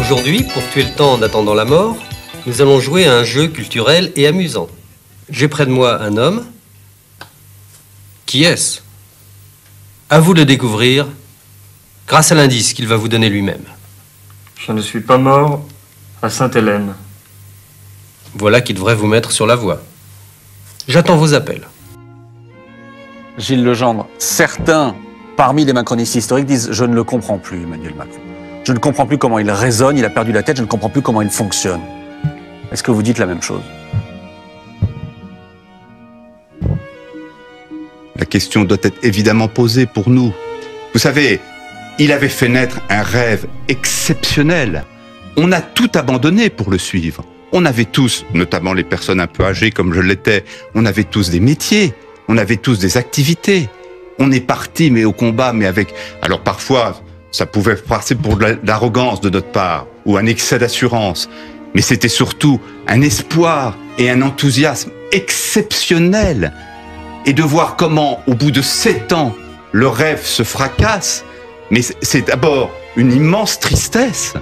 Aujourd'hui, pour tuer le temps en attendant la mort, nous allons jouer à un jeu culturel et amusant. J'ai près de moi un homme. Qui est-ce? À vous de le découvrir grâce à l'indice qu'il va vous donner lui-même. Je ne suis pas mort à Sainte-Hélène. Voilà qui devrait vous mettre sur la voie. J'attends vos appels. Gilles Legendre, certains parmi les macronistes historiques disent « Je ne le comprends plus, Emmanuel Macron. Je ne comprends plus comment il raisonne, il a perdu la tête, je ne comprends plus comment il fonctionne. » Est-ce que vous dites la même chose? La question doit être évidemment posée pour nous. Vous savez, il avait fait naître un rêve exceptionnel. On a tout abandonné pour le suivre. On avait tous, notamment les personnes un peu âgées comme je l'étais, on avait tous des métiers, on avait tous des activités. On est parti, mais au combat, mais avec... Alors parfois, ça pouvait passer pour de l'arrogance de notre part, ou un excès d'assurance. Mais c'était surtout un espoir et un enthousiasme exceptionnel. Et de voir comment, au bout de 7 ans, le rêve se fracasse, mais c'est d'abord une immense tristesse.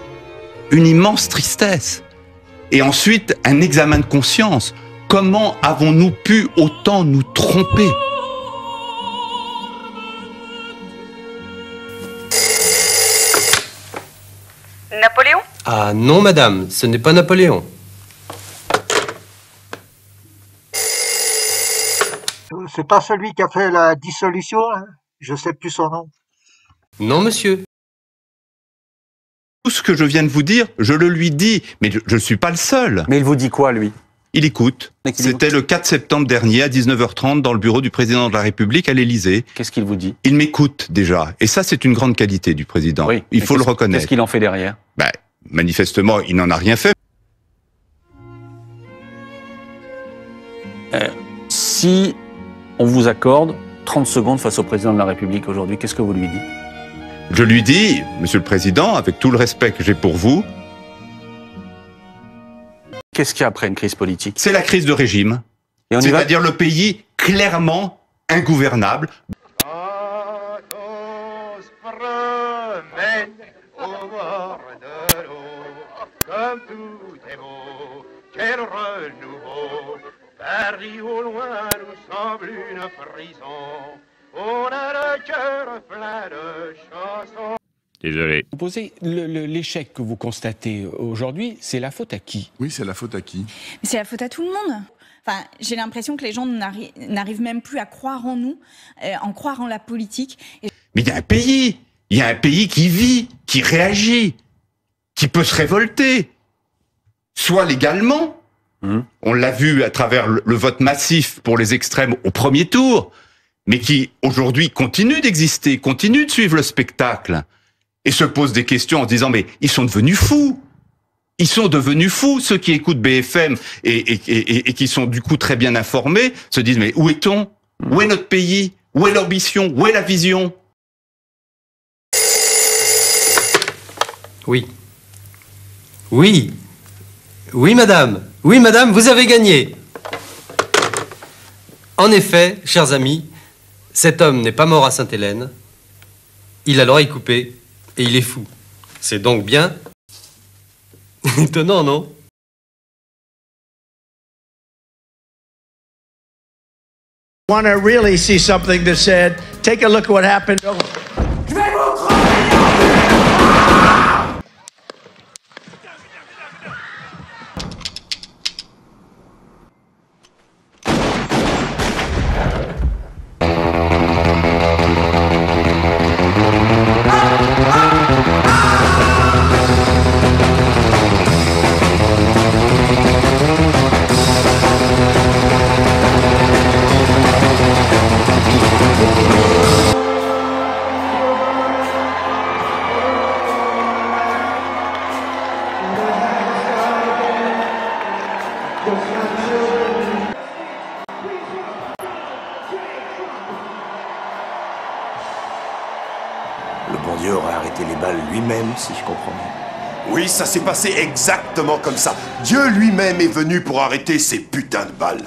Une immense tristesse. Et ensuite, un examen de conscience. Comment avons-nous pu autant nous tromper? Napoléon? Ah non, madame, ce n'est pas Napoléon. C'est pas celui qui a fait la dissolution, hein? Je sais plus son nom. Non, monsieur. Tout ce que je viens de vous dire, je le lui dis, mais je ne suis pas le seul. Mais il vous dit quoi, lui? Il écoute. C'était le 4 septembre dernier à 19h30 dans le bureau du président de la République à l'Élysée. Qu'est-ce qu'il vous dit? Il m'écoute déjà. Et ça, c'est une grande qualité du président. Oui, il faut le reconnaître. Qu'est-ce qu'il en fait derrière? Ben, manifestement, il n'en a rien fait. Si on vous accorde 30 secondes face au président de la République aujourd'hui, qu'est-ce que vous lui dites? Je lui dis, Monsieur le Président, avec tout le respect que j'ai pour vous... Qu'est-ce qu'il y a après une crise politique? C'est la crise de régime. C'est-à-dire le pays clairement ingouvernable. Comme tout est beau, quel renouveau. Paris au loin nous semble une prison. On a le cœur plein de chansons. Désolé. Vous posez l'échec que vous constatez aujourd'hui, c'est la faute à qui? Oui, c'est la faute à qui? C'est la faute à tout le monde. Enfin, j'ai l'impression que les gens n'arrivent même plus à croire en nous, en croire en la politique. Mais il y a un pays. Il y a un pays qui vit, qui réagit, qui peut se révolter. Soit légalement. On l'a vu à travers le vote massif pour les extrêmes au premier tour, mais qui aujourd'hui continue d'exister, continue de suivre le spectacle et se pose des questions en se disant mais ils sont devenus fous. Ils sont devenus fous, ceux qui écoutent BFM et qui sont du coup très bien informés, se disent mais où est-on? Où est notre pays? Où est l'ambition? Où est la vision? Oui. Oui. Oui, madame. Oui, madame, vous avez gagné. En effet, chers amis, cet homme n'est pas mort à Sainte-Hélène. Il a l'oreille coupée et il est fou. C'est donc bien étonnant, non? Want to really see something that said, take a look at what happened. Le bon Dieu aurait arrêté les balles lui-même, si je comprends bien. Oui, ça s'est passé exactement comme ça. Dieu lui-même est venu pour arrêter ces putains de balles.